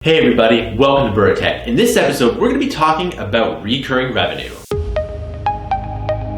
Hey everybody, welcome to Bura Tech. In this episode, we're going to be talking about recurring revenue.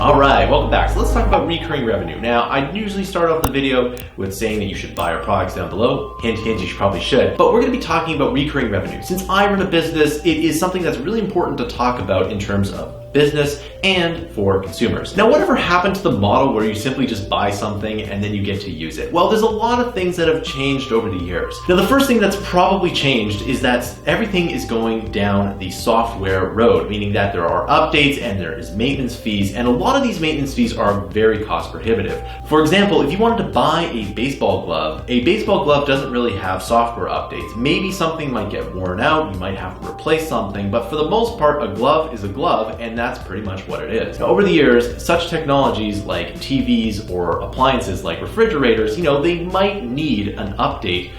Alright, welcome back. So let's talk about recurring revenue. Now, I usually start off the video with saying that you should buy our products down below. Hint, hint, you probably should. But we're going to be talking about recurring revenue. Since I run a business, it is something that's really important to talk about in terms of business and for consumers. Now, whatever happened to the model where you simply just buy something and then you get to use it? Well, there's a lot of things that have changed over the years. Now, the first thing that's probably changed is that everything is going down the software road, meaning that there are updates and there is maintenance fees, and a lot of these maintenance fees are very cost prohibitive. For example, if you wanted to buy a baseball glove doesn't really have software updates. Maybe something might get worn out, you might have to replace something, but for the most part, a glove is a glove, and that's pretty much what it is. Now, over the years, such technologies like TVs or appliances like refrigerators, they might need an update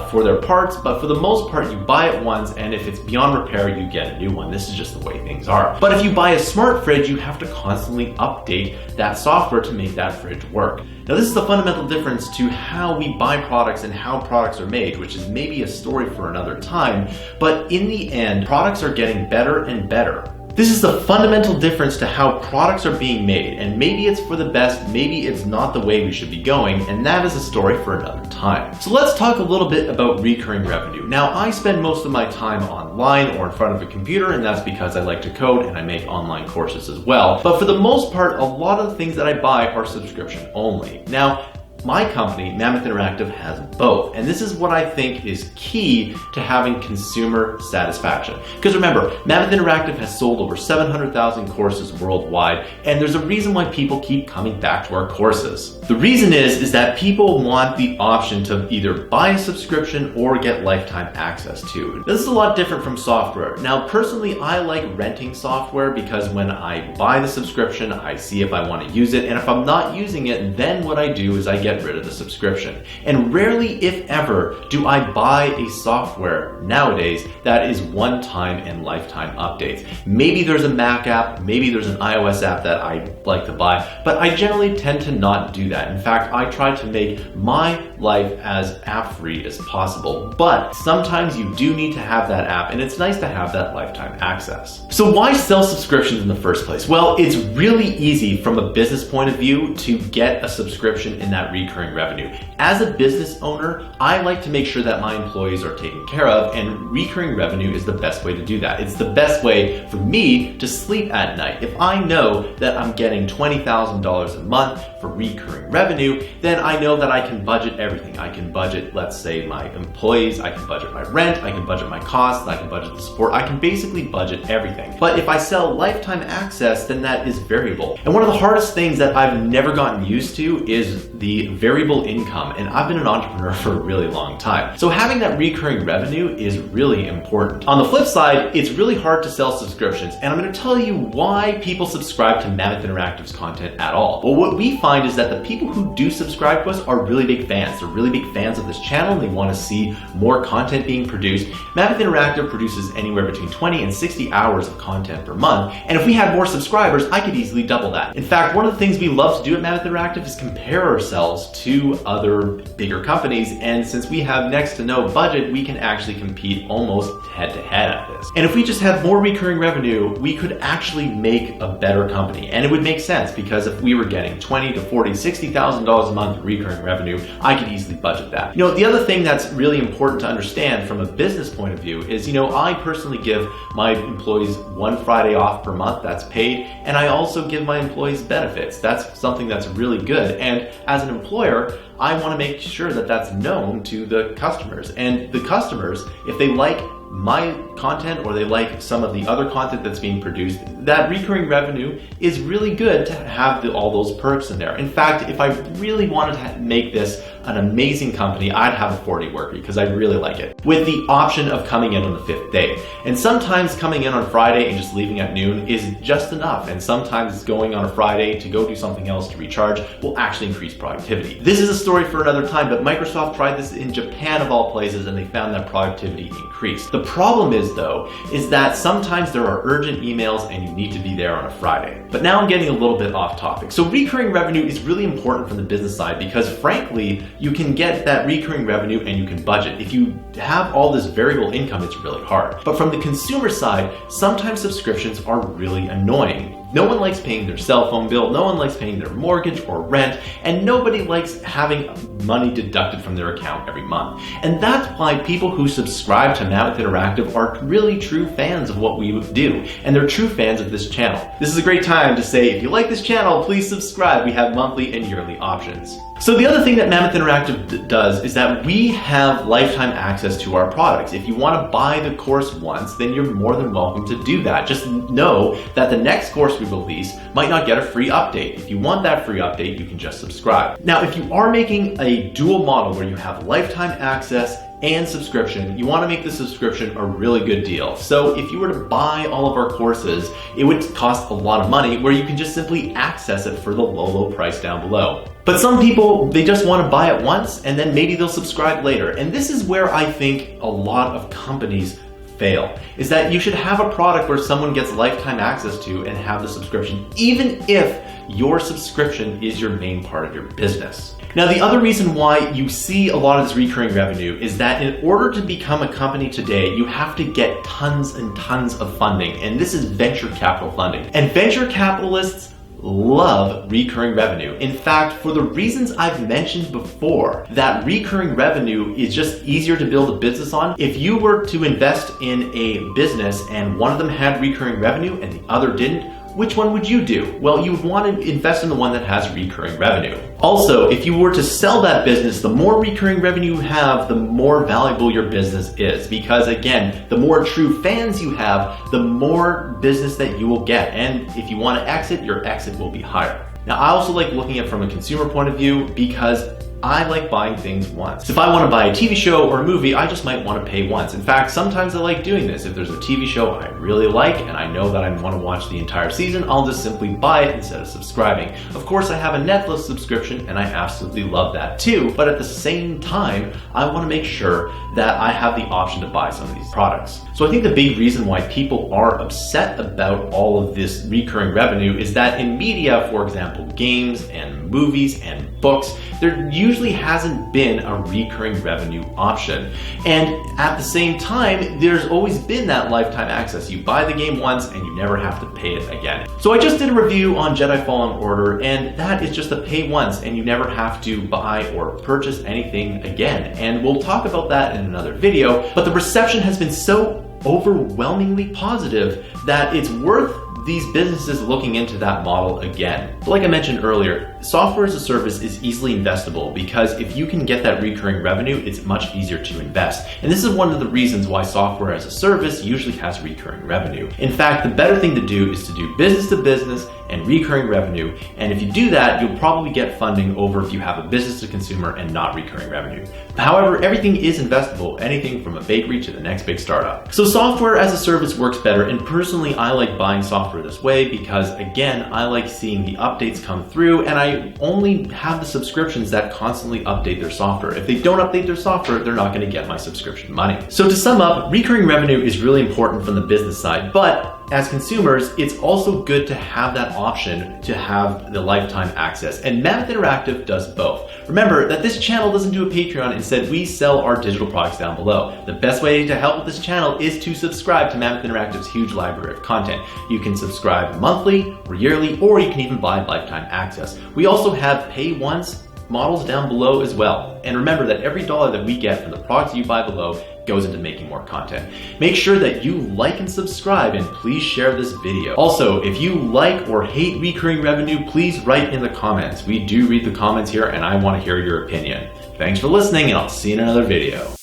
for their parts, but for the most part, you buy it once, and if it's beyond repair, you get a new one. This is just the way things are. But if you buy a smart fridge, you have to constantly update that software to make that fridge work. Now, this is the fundamental difference to how we buy products and how products are made, which is maybe a story for another time, but in the end, products are getting better and better. This is the fundamental difference to how products are being made, and maybe it's for the best, maybe it's not the way we should be going, and that is a story for another time. So let's talk a little bit about recurring revenue. Now, I spend most of my time online or in front of a computer, and that's because I like to code and I make online courses as well. But for the most part, a lot of the things that I buy are subscription only. Now, my company, Mammoth Interactive, has both, and this is what I think is key to having consumer satisfaction. Because remember, Mammoth Interactive has sold over 700,000 courses worldwide, and there's a reason why people keep coming back to our courses. The reason is that people want the option to either buy a subscription or get lifetime access to. This is a lot different from software. Now, personally, I like renting software because when I buy the subscription, I see if I want to use it, and if I'm not using it, then what I do is I get rid of the subscription. And rarely, if ever, do I buy a software nowadays that is one-time and lifetime updates. Maybe there's a Mac app, maybe there's an iOS app that I like to buy, but I generally tend to not do that. In fact, I try to make my life as app-free as possible, but sometimes you do need to have that app, and it's nice to have that lifetime access. So why sell subscriptions in the first place? Well, it's really easy from a business point of view to get a subscription in that recurring revenue. As a business owner, I like to make sure that my employees are taken care of, and recurring revenue is the best way to do that. It's the best way for me to sleep at night. If I know that I'm getting $20,000 a month for recurring revenue, then I know that I can budget everything. I can budget, let's say, my employees, I can budget my rent, I can budget my costs, I can budget the support, I can basically budget everything. But if I sell lifetime access, then that is variable. And one of the hardest things that I've never gotten used to is the variable income, and I've been an entrepreneur for a really long time. So having that recurring revenue is really important. On the flip side, it's really hard to sell subscriptions, and I'm going to tell you why people subscribe to Mammoth Interactive's content at all. Well, what we find is that the people who do subscribe to us are really big fans. They're really big fans of this channel, and they want to see more content being produced. Mammoth Interactive produces anywhere between 20 and 60 hours of content per month, and if we had more subscribers, I could easily double that. In fact, one of the things we love to do at Mammoth Interactive is compare ourselves to other bigger companies, and since we have next to no budget, we can actually compete almost head-to-head at this. And if we just had more recurring revenue, we could actually make a better company, and it would make sense because if we were getting $20,000 to $40,000, $60,000 a month recurring revenue, I could easily budget that. The other thing that's really important to understand from a business point of view is, I personally give my employees one Friday off per month that's paid, and I also give my employees benefits. That's something that's really good, and as an employer, I want to make sure that that's known to the customers. And the customers, if they like my content or they like some of the other content that's being produced, that recurring revenue is really good to have all those perks in there. In fact, if I really wanted to make this an amazing company, I'd have a 40 worker because I really like it, with the option of coming in on the 5th day. And sometimes coming in on Friday and just leaving at noon is just enough, and sometimes going on a Friday to go do something else to recharge will actually increase productivity. This is a story for another time, but Microsoft tried this in Japan of all places and they found that productivity increased. The problem is though, is that sometimes there are urgent emails and you need to be there on a Friday. But now I'm getting a little bit off topic. So recurring revenue is really important from the business side because frankly, you can get that recurring revenue and you can budget. If you have all this variable income, it's really hard. But from the consumer side, sometimes subscriptions are really annoying. No one likes paying their cell phone bill, no one likes paying their mortgage or rent, and nobody likes having money deducted from their account every month. And that's why people who subscribe to Mammoth Interactive are really true fans of what we do, and they're true fans of this channel. This is a great time to say, if you like this channel, please subscribe. We have monthly and yearly options. So the other thing that Mammoth Interactive does is that we have lifetime access to our products. If you want to buy the course once, then you're more than welcome to do that. Just know that the next course we release might not get a free update. If you want that free update, you can just subscribe. Now, if you are making a dual model where you have lifetime access and subscription, you want to make the subscription a really good deal. So if you were to buy all of our courses, it would cost a lot of money where you can just simply access it for the low price down below. But some people, they just want to buy it once and then maybe they'll subscribe later. And this is where I think a lot of companies fail, is that you should have a product where someone gets lifetime access to and have the subscription, even if your subscription is your main part of your business. Now, the other reason why you see a lot of this recurring revenue is that in order to become a company today, you have to get tons and tons of funding, and this is venture capital funding. And venture capitalists love recurring revenue. In fact, for the reasons I've mentioned before, that recurring revenue is just easier to build a business on. If you were to invest in a business and one of them had recurring revenue and the other didn't, which one would you do? Well, you would want to invest in the one that has recurring revenue. Also, if you were to sell that business, the more recurring revenue you have, the more valuable your business is. Because again, the more true fans you have, the more business that you will get. And if you want to exit, your exit will be higher. Now, I also like looking at it from a consumer point of view because I like buying things once. If I want to buy a TV show or a movie, I just might want to pay once. In fact, sometimes I like doing this. If there's a TV show I really like and I know that I want to watch the entire season, I'll just simply buy it instead of subscribing. Of course, I have a Netflix subscription and I absolutely love that too, but at the same time, I want to make sure that I have the option to buy some of these products. So I think the big reason why people are upset about all of this recurring revenue is that in media, for example, games and movies and books, there usually hasn't been a recurring revenue option. And at the same time, there's always been that lifetime access. You buy the game once and you never have to pay it again. So I just did a review on Jedi Fallen Order, and that is just a pay once and you never have to buy or purchase anything again. And we'll talk about that in another video, but the reception has been so overwhelmingly positive that it's worth these businesses looking into that model again. But like I mentioned earlier, software as a service is easily investable because if you can get that recurring revenue, it's much easier to invest. And this is one of the reasons why software as a service usually has recurring revenue. In fact, the better thing to do is to do business to business and recurring revenue. And if you do that, you'll probably get funding over if you have a business to consumer and not recurring revenue. However, everything is investable, anything from a bakery to the next big startup. So software as a service works better, and personally, I like buying software this way because again, I like seeing the updates come through, and I only have the subscriptions that constantly update their software. If they don't update their software, they're not going to get my subscription money. So to sum up, recurring revenue is really important from the business side, but as consumers, it's also good to have that option to have the lifetime access. And Mammoth Interactive does both. Remember that this channel doesn't do a Patreon. Instead, we sell our digital products down below. The best way to help with this channel is to subscribe to Mammoth Interactive's huge library of content. You can subscribe monthly or yearly, or you can even buy lifetime access. We also have pay once models down below as well. And remember that every dollar that we get from the products you buy below goes into making more content. Make sure that you like and subscribe, and please share this video. Also, if you like or hate recurring revenue, please write in the comments. We do read the comments here and I want to hear your opinion. Thanks for listening, and I'll see you in another video.